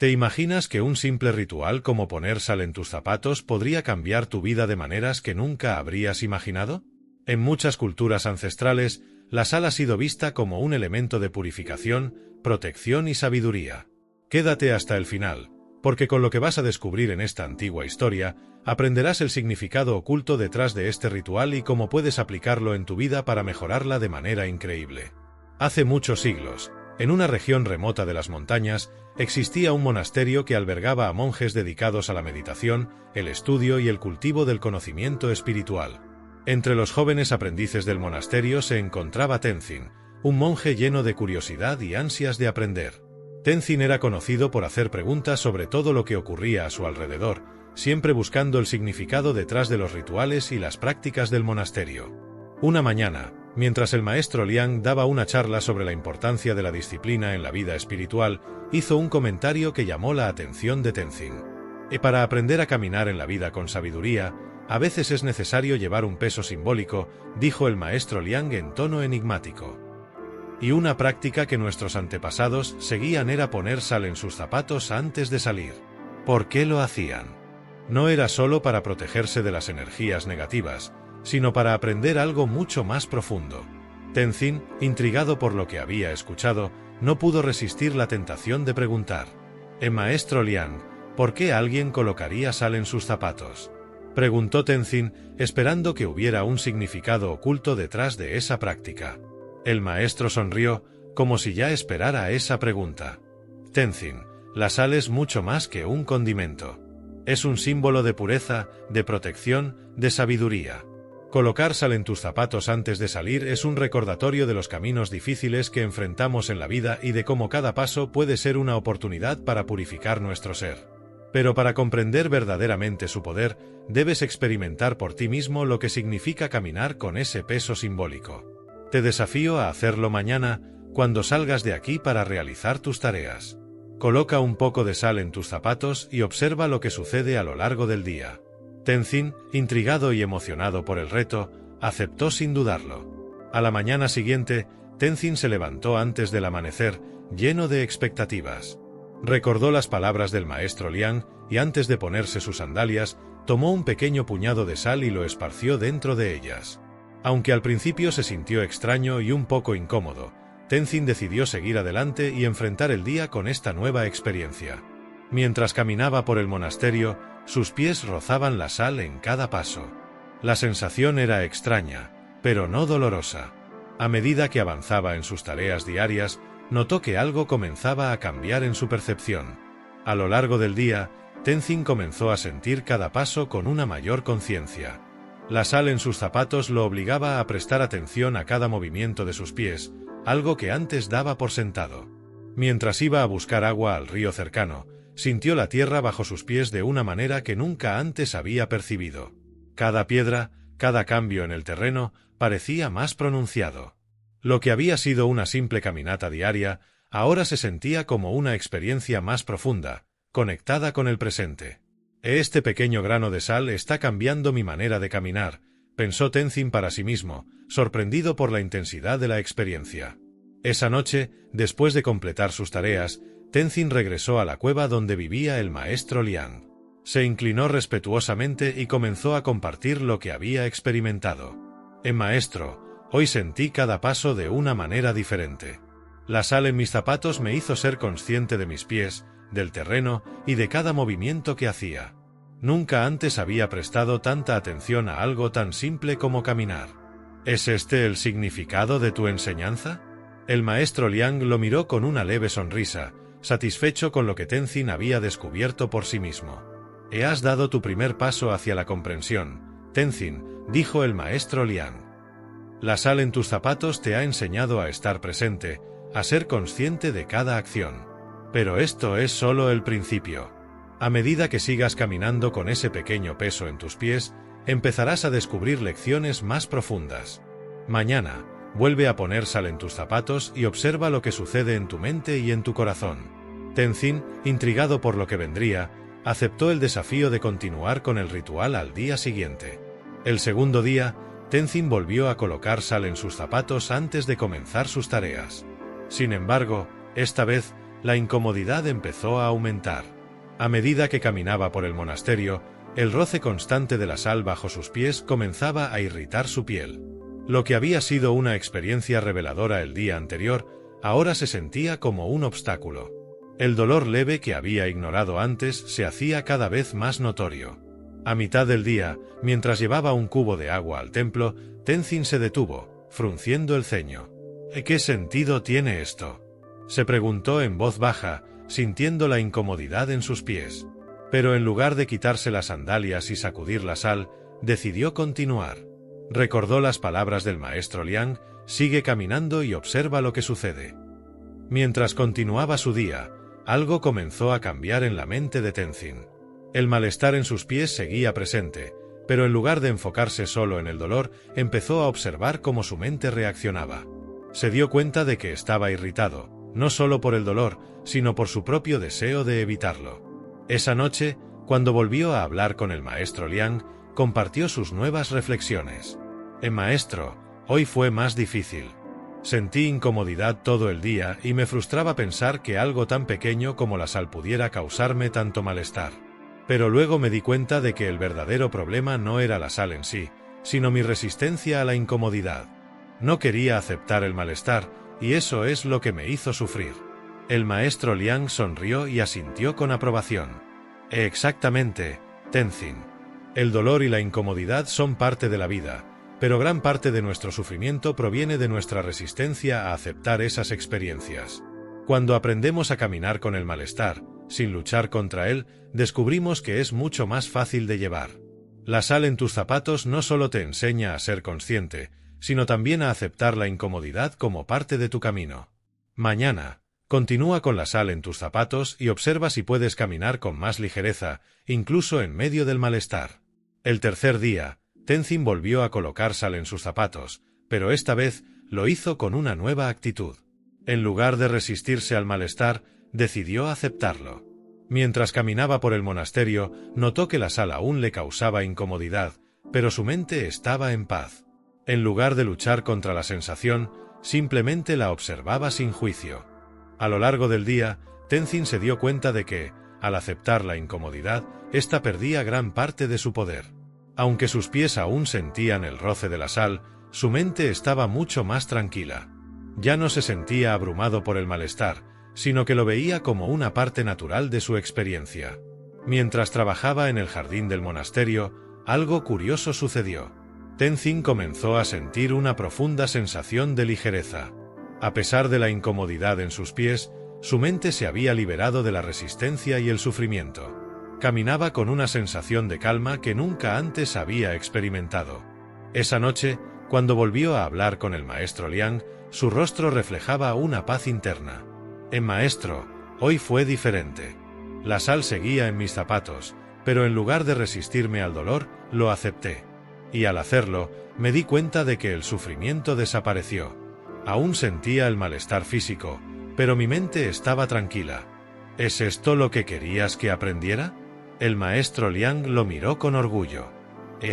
¿Te imaginas que un simple ritual como poner sal en tus zapatos podría cambiar tu vida de maneras que nunca habrías imaginado? En muchas culturas ancestrales, la sal ha sido vista como un elemento de purificación, protección y sabiduría. Quédate hasta el final, porque con lo que vas a descubrir en esta antigua historia, aprenderás el significado oculto detrás de este ritual y cómo puedes aplicarlo en tu vida para mejorarla de manera increíble. Hace muchos siglos, en una región remota de las montañas, existía un monasterio que albergaba a monjes dedicados a la meditación, el estudio y el cultivo del conocimiento espiritual. Entre los jóvenes aprendices del monasterio se encontraba Tenzin, un monje lleno de curiosidad y ansias de aprender. Tenzin era conocido por hacer preguntas sobre todo lo que ocurría a su alrededor, siempre buscando el significado detrás de los rituales y las prácticas del monasterio. Una mañana, mientras el maestro Liang daba una charla sobre la importancia de la disciplina en la vida espiritual, hizo un comentario que llamó la atención de Tenzin. Para aprender a caminar en la vida con sabiduría, a veces es necesario llevar un peso simbólico, dijo el maestro Liang en tono enigmático. Y una práctica que nuestros antepasados seguían era poner sal en sus zapatos antes de salir. ¿Por qué lo hacían? No era solo para protegerse de las energías negativas, sino para aprender algo mucho más profundo. Tenzin, intrigado por lo que había escuchado, no pudo resistir la tentación de preguntar: «Maestro Liang, ¿por qué alguien colocaría sal en sus zapatos?», preguntó Tenzin, esperando que hubiera un significado oculto detrás de esa práctica. El maestro sonrió, como si ya esperara esa pregunta. «Tenzin, la sal es mucho más que un condimento. Es un símbolo de pureza, de protección, de sabiduría. Colocar sal en tus zapatos antes de salir es un recordatorio de los caminos difíciles que enfrentamos en la vida y de cómo cada paso puede ser una oportunidad para purificar nuestro ser. Pero para comprender verdaderamente su poder, debes experimentar por ti mismo lo que significa caminar con ese peso simbólico. Te desafío a hacerlo mañana, cuando salgas de aquí para realizar tus tareas. Coloca un poco de sal en tus zapatos y observa lo que sucede a lo largo del día». Tenzin, intrigado y emocionado por el reto, aceptó sin dudarlo. A la mañana siguiente, Tenzin se levantó antes del amanecer, lleno de expectativas. Recordó las palabras del maestro Liang y antes de ponerse sus sandalias, tomó un pequeño puñado de sal y lo esparció dentro de ellas. Aunque al principio se sintió extraño y un poco incómodo, Tenzin decidió seguir adelante y enfrentar el día con esta nueva experiencia. Mientras caminaba por el monasterio, sus pies rozaban la sal en cada paso. La sensación era extraña, pero no dolorosa. A medida que avanzaba en sus tareas diarias, notó que algo comenzaba a cambiar en su percepción. A lo largo del día, Tenzin comenzó a sentir cada paso con una mayor conciencia. La sal en sus zapatos lo obligaba a prestar atención a cada movimiento de sus pies, algo que antes daba por sentado. Mientras iba a buscar agua al río cercano, sintió la tierra bajo sus pies de una manera que nunca antes había percibido. Cada piedra, cada cambio en el terreno, parecía más pronunciado. Lo que había sido una simple caminata diaria, ahora se sentía como una experiencia más profunda, conectada con el presente. «Este pequeño grano de sal está cambiando mi manera de caminar», pensó Tenzin para sí mismo, sorprendido por la intensidad de la experiencia. Esa noche, después de completar sus tareas, Tenzin regresó a la cueva donde vivía el maestro Liang. Se inclinó respetuosamente y comenzó a compartir lo que había experimentado. «Maestro, hoy sentí cada paso de una manera diferente. La sal en mis zapatos me hizo ser consciente de mis pies, del terreno y de cada movimiento que hacía. Nunca antes había prestado tanta atención a algo tan simple como caminar». «¿Es este el significado de tu enseñanza?». El maestro Liang lo miró con una leve sonrisa, satisfecho con lo que Tenzin había descubierto por sí mismo. «Has dado tu primer paso hacia la comprensión, Tenzin», dijo el maestro Liang. «La sal en tus zapatos te ha enseñado a estar presente, a ser consciente de cada acción. Pero esto es solo el principio. A medida que sigas caminando con ese pequeño peso en tus pies, empezarás a descubrir lecciones más profundas. Mañana, vuelve a poner sal en tus zapatos y observa lo que sucede en tu mente y en tu corazón». Tenzin, intrigado por lo que vendría, aceptó el desafío de continuar con el ritual al día siguiente. El segundo día, Tenzin volvió a colocar sal en sus zapatos antes de comenzar sus tareas. Sin embargo, esta vez, La incomodidad empezó a aumentar. A medida que caminaba por el monasterio, el roce constante de la sal bajo sus pies comenzaba a irritar su piel. Lo que había sido una experiencia reveladora el día anterior, ahora se sentía como un obstáculo. El dolor leve que había ignorado antes se hacía cada vez más notorio. A mitad del día, mientras llevaba un cubo de agua al templo, Tenzin se detuvo, frunciendo el ceño. ¿Qué sentido tiene esto?, se preguntó en voz baja, sintiendo la incomodidad en sus pies. Pero en lugar de quitarse las sandalias y sacudir la sal, decidió continuar. Recordó las palabras del maestro Liang: sigue caminando y observa lo que sucede. Mientras continuaba su día, algo comenzó a cambiar en la mente de Tenzin. El malestar en sus pies seguía presente, pero en lugar de enfocarse solo en el dolor, empezó a observar cómo su mente reaccionaba. Se dio cuenta de que estaba irritado, no solo por el dolor, sino por su propio deseo de evitarlo. Esa noche, cuando volvió a hablar con el maestro Liang, compartió sus nuevas reflexiones. Maestro, hoy fue más difícil. Sentí incomodidad todo el día y me frustraba pensar que algo tan pequeño como la sal pudiera causarme tanto malestar. Pero luego me di cuenta de que el verdadero problema no era la sal en sí, sino mi resistencia a la incomodidad. No quería aceptar el malestar, y eso es lo que me hizo sufrir. El maestro Liang sonrió y asintió con aprobación. Exactamente, Tenzin. El dolor y la incomodidad son parte de la vida, pero gran parte de nuestro sufrimiento proviene de nuestra resistencia a aceptar esas experiencias. Cuando aprendemos a caminar con el malestar, sin luchar contra él, descubrimos que es mucho más fácil de llevar. La sal en tus zapatos no solo te enseña a ser consciente, sino también a aceptar la incomodidad como parte de tu camino. Mañana, continúa con la sal en tus zapatos y observa si puedes caminar con más ligereza, incluso en medio del malestar. El tercer día, Tenzin volvió a colocar sal en sus zapatos, pero esta vez lo hizo con una nueva actitud. En lugar de resistirse al malestar, decidió aceptarlo. Mientras caminaba por el monasterio, notó que la sal aún le causaba incomodidad, pero su mente estaba en paz. En lugar de luchar contra la sensación, simplemente la observaba sin juicio. A lo largo del día, Tenzin se dio cuenta de que, al aceptar la incomodidad, ésta perdía gran parte de su poder. Aunque sus pies aún sentían el roce de la sal, su mente estaba mucho más tranquila. Ya no se sentía abrumado por el malestar, sino que lo veía como una parte natural de su experiencia. Mientras trabajaba en el jardín del monasterio, algo curioso sucedió. Tenzin comenzó a sentir una profunda sensación de ligereza. A pesar de la incomodidad en sus pies, su mente se había liberado de la resistencia y el sufrimiento. Caminaba con una sensación de calma que nunca antes había experimentado. Esa noche, cuando volvió a hablar con el maestro Liang, su rostro reflejaba una paz interna. Maestro, hoy fue diferente. La sal seguía en mis zapatos, pero en lugar de resistirme al dolor, lo acepté. Y al hacerlo, me di cuenta de que el sufrimiento desapareció. Aún sentía el malestar físico, pero mi mente estaba tranquila. ¿Es esto lo que querías que aprendiera? El maestro Liang lo miró con orgullo.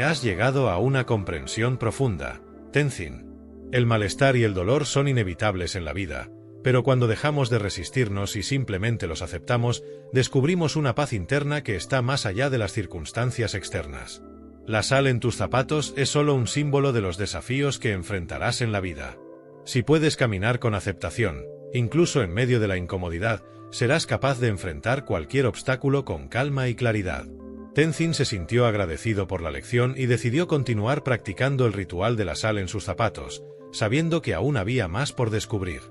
Has llegado a una comprensión profunda, Tenzin. El malestar y el dolor son inevitables en la vida, pero cuando dejamos de resistirnos y simplemente los aceptamos, descubrimos una paz interna que está más allá de las circunstancias externas. La sal en tus zapatos es solo un símbolo de los desafíos que enfrentarás en la vida. Si puedes caminar con aceptación, incluso en medio de la incomodidad, serás capaz de enfrentar cualquier obstáculo con calma y claridad. Tenzin se sintió agradecido por la lección y decidió continuar practicando el ritual de la sal en sus zapatos, sabiendo que aún había más por descubrir.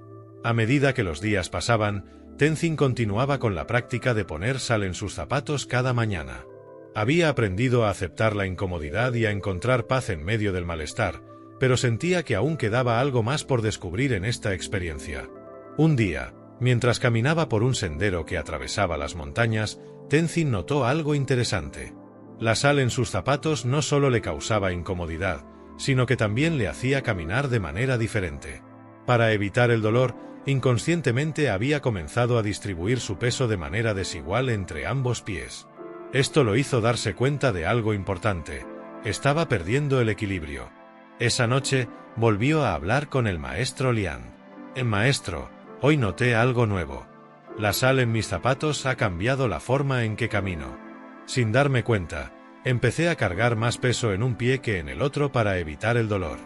A medida que los días pasaban, Tenzin continuaba con la práctica de poner sal en sus zapatos cada mañana. Había aprendido a aceptar la incomodidad y a encontrar paz en medio del malestar, pero sentía que aún quedaba algo más por descubrir en esta experiencia. Un día, mientras caminaba por un sendero que atravesaba las montañas, Tenzin notó algo interesante. La sal en sus zapatos no solo le causaba incomodidad, sino que también le hacía caminar de manera diferente. Para evitar el dolor, inconscientemente había comenzado a distribuir su peso de manera desigual entre ambos pies. Esto lo hizo darse cuenta de algo importante: estaba perdiendo el equilibrio. Esa noche, volvió a hablar con el maestro Liang. Maestro, hoy noté algo nuevo. La sal en mis zapatos ha cambiado la forma en que camino. Sin darme cuenta, empecé a cargar más peso en un pie que en el otro para evitar el dolor.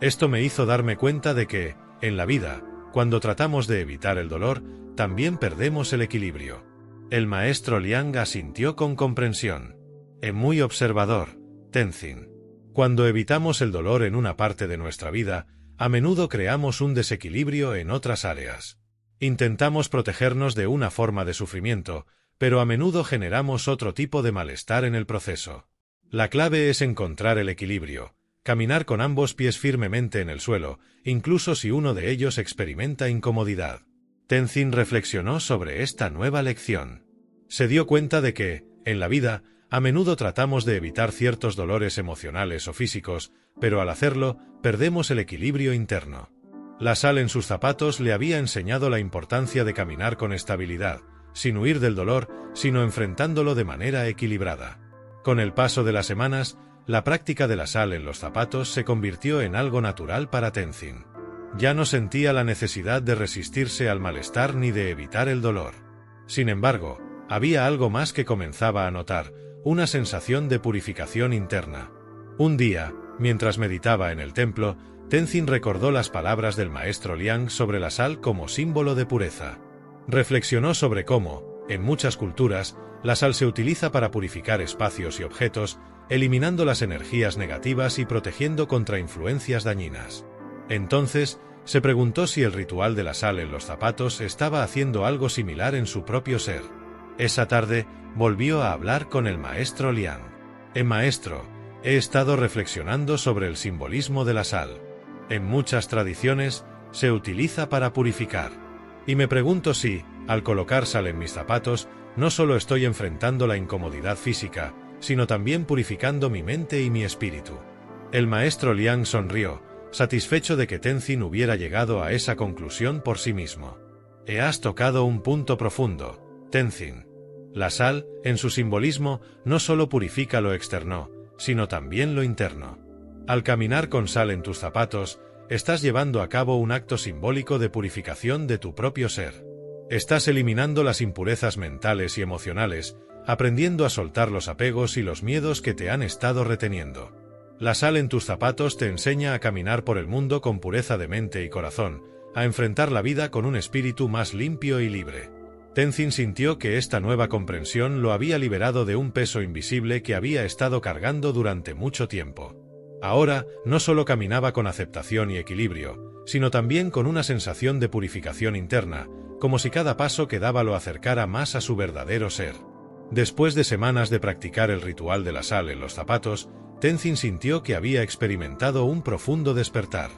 Esto me hizo darme cuenta de que, en la vida, cuando tratamos de evitar el dolor, también perdemos el equilibrio. El maestro Liang asintió con comprensión. Muy observador, Tenzin. Cuando evitamos el dolor en una parte de nuestra vida, a menudo creamos un desequilibrio en otras áreas. Intentamos protegernos de una forma de sufrimiento, pero a menudo generamos otro tipo de malestar en el proceso. La clave es encontrar el equilibrio, caminar con ambos pies firmemente en el suelo, incluso si uno de ellos experimenta incomodidad. Tenzin reflexionó sobre esta nueva lección. Se dio cuenta de que, en la vida, a menudo tratamos de evitar ciertos dolores emocionales o físicos, pero al hacerlo, perdemos el equilibrio interno. La sal en sus zapatos le había enseñado la importancia de caminar con estabilidad, sin huir del dolor, sino enfrentándolo de manera equilibrada. Con el paso de las semanas, la práctica de la sal en los zapatos se convirtió en algo natural para Tenzin. Ya no sentía la necesidad de resistirse al malestar ni de evitar el dolor. Sin embargo, había algo más que comenzaba a notar, una sensación de purificación interna. Un día, mientras meditaba en el templo, Tenzin recordó las palabras del maestro Liang sobre la sal como símbolo de pureza. Reflexionó sobre cómo, en muchas culturas, la sal se utiliza para purificar espacios y objetos, eliminando las energías negativas y protegiendo contra influencias dañinas. Entonces, se preguntó si el ritual de la sal en los zapatos estaba haciendo algo similar en su propio ser. Esa tarde, volvió a hablar con el maestro Liang. Maestro, he estado reflexionando sobre el simbolismo de la sal. En muchas tradiciones, se utiliza para purificar. Y me pregunto si, al colocar sal en mis zapatos, no solo estoy enfrentando la incomodidad física, sino también purificando mi mente y mi espíritu. El maestro Liang sonrió, satisfecho de que Tenzin hubiera llegado a esa conclusión por sí mismo. Has tocado un punto profundo, Tenzin. La sal, en su simbolismo, no solo purifica lo externo, sino también lo interno. Al caminar con sal en tus zapatos, estás llevando a cabo un acto simbólico de purificación de tu propio ser. Estás eliminando las impurezas mentales y emocionales, aprendiendo a soltar los apegos y los miedos que te han estado reteniendo. La sal en tus zapatos te enseña a caminar por el mundo con pureza de mente y corazón, a enfrentar la vida con un espíritu más limpio y libre. Tenzin sintió que esta nueva comprensión lo había liberado de un peso invisible que había estado cargando durante mucho tiempo. Ahora, no solo caminaba con aceptación y equilibrio, sino también con una sensación de purificación interna, como si cada paso que daba lo acercara más a su verdadero ser. Después de semanas de practicar el ritual de la sal en los zapatos, Tenzin sintió que había experimentado un profundo despertar.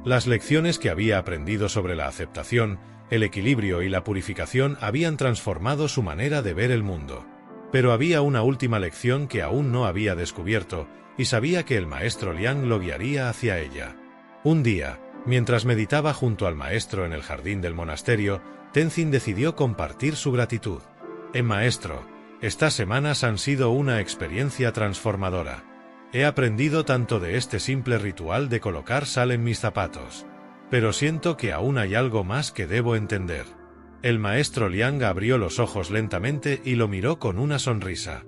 Las lecciones que había aprendido sobre la aceptación, el equilibrio y la purificación habían transformado su manera de ver el mundo. Pero había una última lección que aún no había descubierto, y sabía que el maestro Liang lo guiaría hacia ella. Un día, mientras meditaba junto al maestro en el jardín del monasterio, Tenzin decidió compartir su gratitud. Maestro, estas semanas han sido una experiencia transformadora. He aprendido tanto de este simple ritual de colocar sal en mis zapatos. Pero siento que aún hay algo más que debo entender. El maestro Liang abrió los ojos lentamente y lo miró con una sonrisa.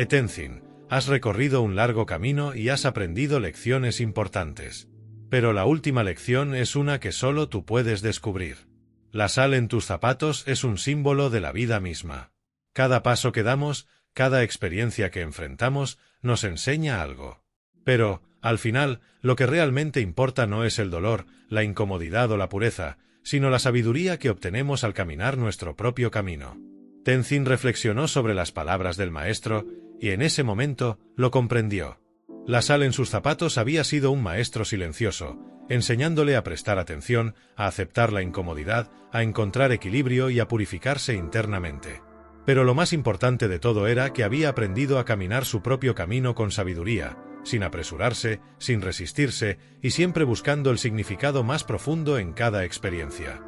Tenzin, has recorrido un largo camino y has aprendido lecciones importantes. Pero la última lección es una que solo tú puedes descubrir. La sal en tus zapatos es un símbolo de la vida misma. Cada paso que damos, cada experiencia que enfrentamos, nos enseña algo. Pero, al final, lo que realmente importa no es el dolor, la incomodidad o la pureza, sino la sabiduría que obtenemos al caminar nuestro propio camino. Tenzin reflexionó sobre las palabras del maestro, y en ese momento, lo comprendió. La sal en sus zapatos había sido un maestro silencioso, enseñándole a prestar atención, a aceptar la incomodidad, a encontrar equilibrio y a purificarse internamente. Pero lo más importante de todo era que había aprendido a caminar su propio camino con sabiduría, sin apresurarse, sin resistirse, y siempre buscando el significado más profundo en cada experiencia.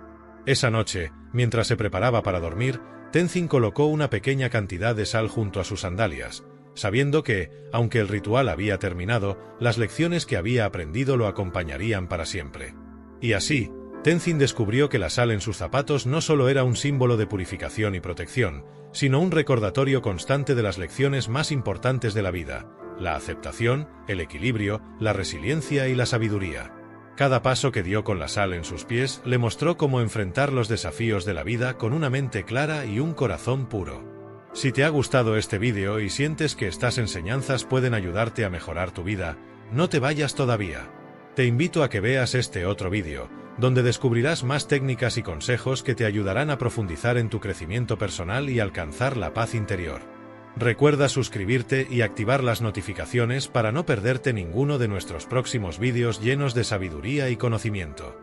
Esa noche, mientras se preparaba para dormir, Tenzin colocó una pequeña cantidad de sal junto a sus sandalias, sabiendo que, aunque el ritual había terminado, las lecciones que había aprendido lo acompañarían para siempre. Y así, Tenzin descubrió que la sal en sus zapatos no solo era un símbolo de purificación y protección, sino un recordatorio constante de las lecciones más importantes de la vida: la aceptación, el equilibrio, la resiliencia y la sabiduría. Cada paso que dio con la sal en sus pies le mostró cómo enfrentar los desafíos de la vida con una mente clara y un corazón puro. Si te ha gustado este vídeo y sientes que estas enseñanzas pueden ayudarte a mejorar tu vida, no te vayas todavía. Te invito a que veas este otro vídeo, donde descubrirás más técnicas y consejos que te ayudarán a profundizar en tu crecimiento personal y alcanzar la paz interior. Recuerda suscribirte y activar las notificaciones para no perderte ninguno de nuestros próximos vídeos llenos de sabiduría y conocimiento.